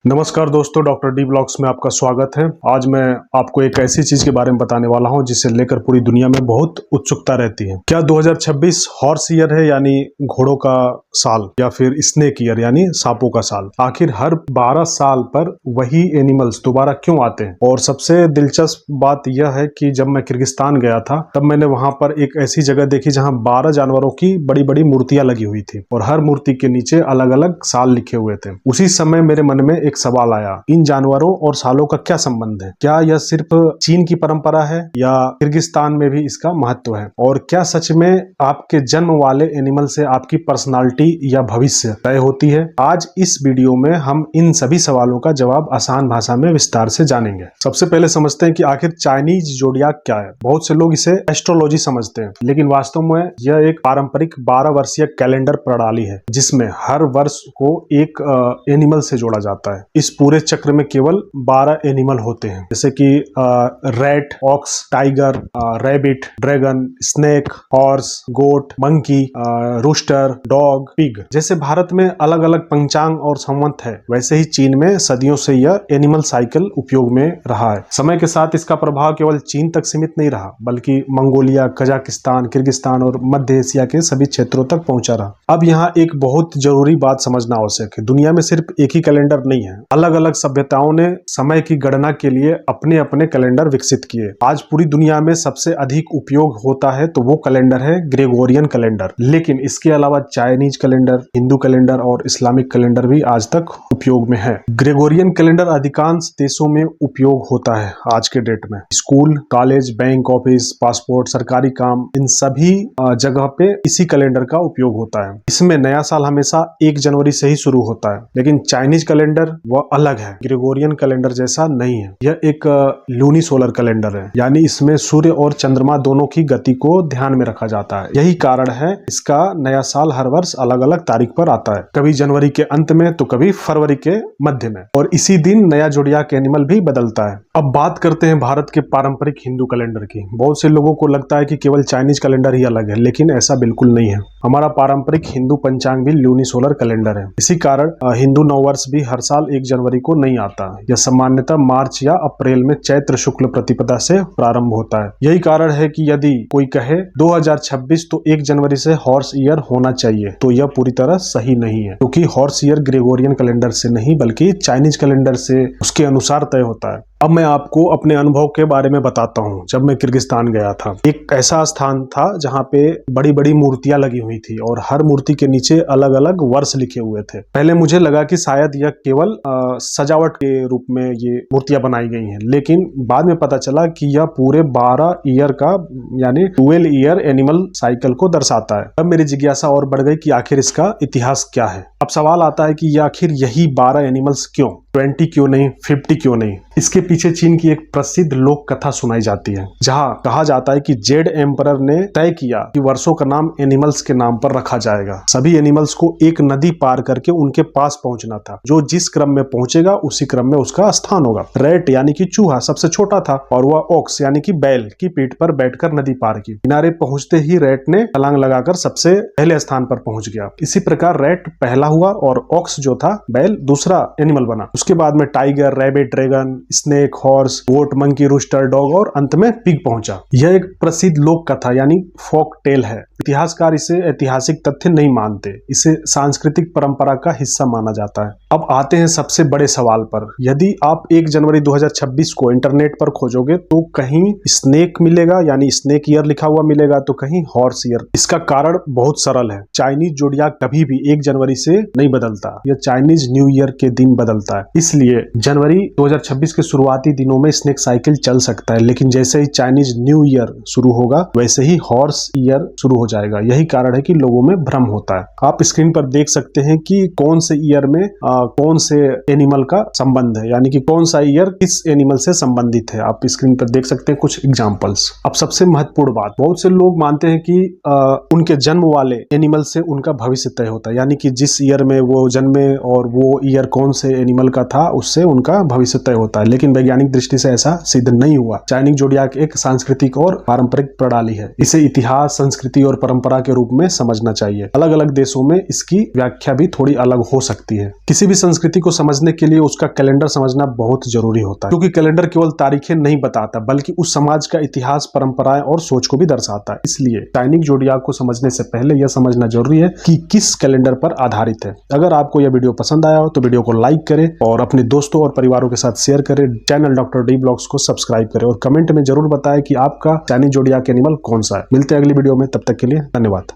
नमस्कार दोस्तों, doctor D blogs में आपका स्वागत है। आज मैं आपको एक ऐसी चीज के बारे में बताने वाला हूं जिसे लेकर पूरी दुनिया में बहुत उत्सुकता रहती है। क्या 2026 हॉर्स ईयर है यानी घोड़ों का साल, या फिर स्नेक ईयर यानी सांपों का साल? आखिर हर 12 साल पर वही एनिमल्स दोबारा क्यों आते हैं? और सबसे दिलचस्प बात यह है कि जब मैं किर्गिस्तान गया था तब मैंने वहां पर एक ऐसी जगह देखी जहां 12 जानवरों की बड़ी बड़ी मूर्तियां लगी हुई थी और हर मूर्ति के नीचे अलग अलग साल लिखे हुए थे। उसी समय मेरे मन में एक सवाल आया, इन जानवरों और सालों का क्या संबंध है? क्या यह सिर्फ चीन की परंपरा है या किर्गिस्तान में भी इसका महत्व है? और क्या सच में आपके जन्म वाले एनिमल से आपकी पर्सनालिटी या भविष्य तय होती है? आज इस वीडियो में हम इन सभी सवालों का जवाब आसान भाषा में विस्तार से जानेंगे। सबसे पहले समझते हैं कि आखिर चाइनीज जोडियाक क्या है। बहुत से लोग इसे एस्ट्रोलॉजी समझते हैं, लेकिन वास्तव में यह एक पारंपरिक 12 वर्षीय कैलेंडर प्रणाली है जिसमें हर वर्ष को एक एनिमल से जोड़ा जाता है। इस पूरे चक्र में केवल 12 एनिमल होते हैं, जैसे कि rat, ox, tiger, rabbit, dragon, snake, horse, goat, monkey, rooster, dog, pig. जैसे भारत में अलग अलग पंचांग और संवत है, वैसे ही चीन में सदियों से यह एनिमल साइकिल उपयोग में रहा है। समय के साथ इसका प्रभाव केवल चीन तक सीमित नहीं रहा, बल्कि मंगोलिया, कजाकिस्तान, किर्गिस्तान और मध्य एशिया के सभी क्षेत्रों तक पहुंचा रहा। अब यहाँ एक बहुत जरूरी बात समझना आवश्यक है। दुनिया में सिर्फ एक ही कैलेंडर नहीं है। अलग अलग सभ्यताओं ने समय की गणना के लिए अपने अपने कैलेंडर विकसित किए। आज पूरी दुनिया में सबसे अधिक उपयोग होता है तो वो कैलेंडर है ग्रेगोरियन कैलेंडर। लेकिन इसके अलावा चाइनीज कैलेंडर, हिंदू कैलेंडर और इस्लामिक कैलेंडर भी आज तक उपयोग में है। ग्रेगोरियन कैलेंडर अधिकांश देशों में उपयोग होता है आज के डेट में। School, college, bank, office, passport, सरकारी काम, इन सभी जगह पे इसी कैलेंडर का उपयोग होता है। इसमें नया साल हमेशा 1 जनवरी से ही शुरू होता है। लेकिन चाइनीज कैलेंडर वह अलग है, ग्रेगोरियन कैलेंडर जैसा नहीं है। यह एक लूनी सोलर कैलेंडर है, यानी इसमें सूर्य और चंद्रमा दोनों की गति को ध्यान में रखा जाता है। यही कारण है इसका नया साल हर वर्ष अलग अलग तारीख पर आता है, कभी जनवरी के अंत में तो कभी फरवरी के मध्य में, और इसी दिन नया जोडियाक एनिमल भी बदलता है। अब बात करते हैं भारत के पारंपरिक हिंदू कैलेंडर की। बहुत से लोगों को लगता है कि केवल चाइनीज कैलेंडर ही अलग है, लेकिन ऐसा बिल्कुल नहीं है। हमारा पारंपरिक हिंदू पंचांग भी लूनी सोलर कैलेंडर है। इसी कारण हिंदू नववर्ष भी हर साल 1 जनवरी को नहीं आता। यह सामान्यतः मार्च या अप्रैल में चैत्र शुक्ल प्रतिपदा से प्रारंभ होता है। यही कारण है कि यदि कोई कहे 2026 तो 1 जनवरी से हॉर्स ईयर होना चाहिए, तो यह पूरी तरह सही नहीं है, क्योंकि हॉर्स ईयर ग्रेगोरियन कैलेंडर से नहीं बल्कि चाइनीज कैलेंडर से उसके अनुसार तय होता है। अब मैं आपको अपने अनुभव के बारे में बताता हूँ। जब मैं किर्गिस्तान गया था, एक ऐसा स्थान था जहाँ पे बड़ी बड़ी मूर्तियां लगी हुई थी और हर मूर्ति के नीचे अलग अलग वर्ष लिखे हुए थे। पहले मुझे लगा कि शायद यह केवल सजावट के रूप में ये मूर्तियां बनाई गई हैं, लेकिन बाद में पता चला कि यह पूरे 12 ईयर का यानी 12 ईयर एनिमल साइकिल को दर्शाता है। अब मेरी जिज्ञासा और बढ़ गई कि आखिर इसका इतिहास क्या है। अब सवाल आता है कि आखिर यही 12 एनिमल्स क्यों, 20 क्यों नहीं, 50 क्यों नहीं? इसके पीछे चीन की एक प्रसिद्ध लोक कथा सुनाई जाती है, जहां कहा जाता है कि जेड एम्परर ने तय किया कि वर्षों का नाम एनिमल्स के नाम पर रखा जाएगा। सभी एनिमल्स को एक नदी पार करके उनके पास पहुंचना था। जो जिस क्रम में पहुंचेगा उसी क्रम में उसका स्थान होगा। रैट यानी कि चूहा सबसे छोटा था और वह ऑक्स यानी कि बैल की पीठ पर बैठकर नदी पार की। किनारे पहुंचते ही रैट ने छलांग लगाकर सबसे पहले स्थान पर पहुंच गया। इसी प्रकार रैट पहला हुआ और ऑक्स जो था, बैल, दूसरा एनिमल बना। उसके बाद में tiger, rabbit, dragon, snake, horse, goat, monkey, rooster, dog और अंत में पिग पहुंचा। यह एक प्रसिद्ध लोक कथा यानी फोक टेल है। इतिहासकार इसे ऐतिहासिक तथ्य नहीं मानते, इसे सांस्कृतिक परंपरा का हिस्सा माना जाता है। अब आते हैं सबसे बड़े सवाल पर। यदि आप 1 जनवरी 2026 को इंटरनेट पर खोजोगे तो कहीं स्नेक मिलेगा यानी स्नेक ईयर लिखा हुआ मिलेगा, तो कहीं हॉर्स ईयर। इसका कारण बहुत सरल है। चाइनीज जोडियाक कभी भी 1 जनवरी से नहीं बदलता, यह चाइनीज न्यू ईयर के दिन बदलता है। इसलिए जनवरी 2026 के शुरुआती दिनों में स्नेक साइकिल चल सकता है, लेकिन जैसे ही चाइनीज न्यू ईयर शुरू होगा वैसे ही हॉर्स ईयर शुरू हो जाएगा। यही कारण है कि लोगों में भ्रम होता है। आप स्क्रीन पर देख सकते हैं कि कौन से ईयर में कौन से एनिमल का संबंध है, यानी कि कौन सा ईयर किस एनिमल से संबंधित है। आप स्क्रीन पर देख सकते हैं कुछ एग्जांपल्स। अब सबसे महत्वपूर्ण बात, बहुत से लोग मानते हैं कि उनके जन्म वाले एनिमल से उनका भविष्य तय होता है, यानी कि जिस ईयर में वो जन्मे और वो ईयर कौन से एनिमल का था उससे उनका भविष्य तय होता है। लेकिन वैज्ञानिक दृष्टि से ऐसा सिद्ध नहीं हुआ। चाइनीज जोडियाक एक सांस्कृतिक और पारंपरिक प्रणाली है। इसे इतिहास, संस्कृति और परंपरा के रूप में समझना चाहिए। अलग अलग देशों में इसकी व्याख्या भी थोड़ी अलग हो सकती है। किसी भी संस्कृति को समझने के लिए उसका कैलेंडर समझना बहुत जरूरी होता है, क्योंकि कैलेंडर केवल तारीखें नहीं बताता बल्कि उस समाज का इतिहास, परंपराएं और सोच को भी दर्शाता है। इसलिए चाइनीज ज़ोडियाक को समझने से पहले यह समझना जरूरी है कि किस कैलेंडर पर आधारित है। अगर आपको यह वीडियो पसंद आया हो तो वीडियो को लाइक करें और अपने दोस्तों और परिवारों के साथ शेयर करें। चैनल डॉक्टर डी ब्लॉग्स को सब्सक्राइब करें और कमेंट में जरूर बताएं कि आपका चाइनीज ज़ोडियाक एनिमल कौन सा है। मिलते हैं अगली वीडियो में, तब तक के लिए धन्यवाद।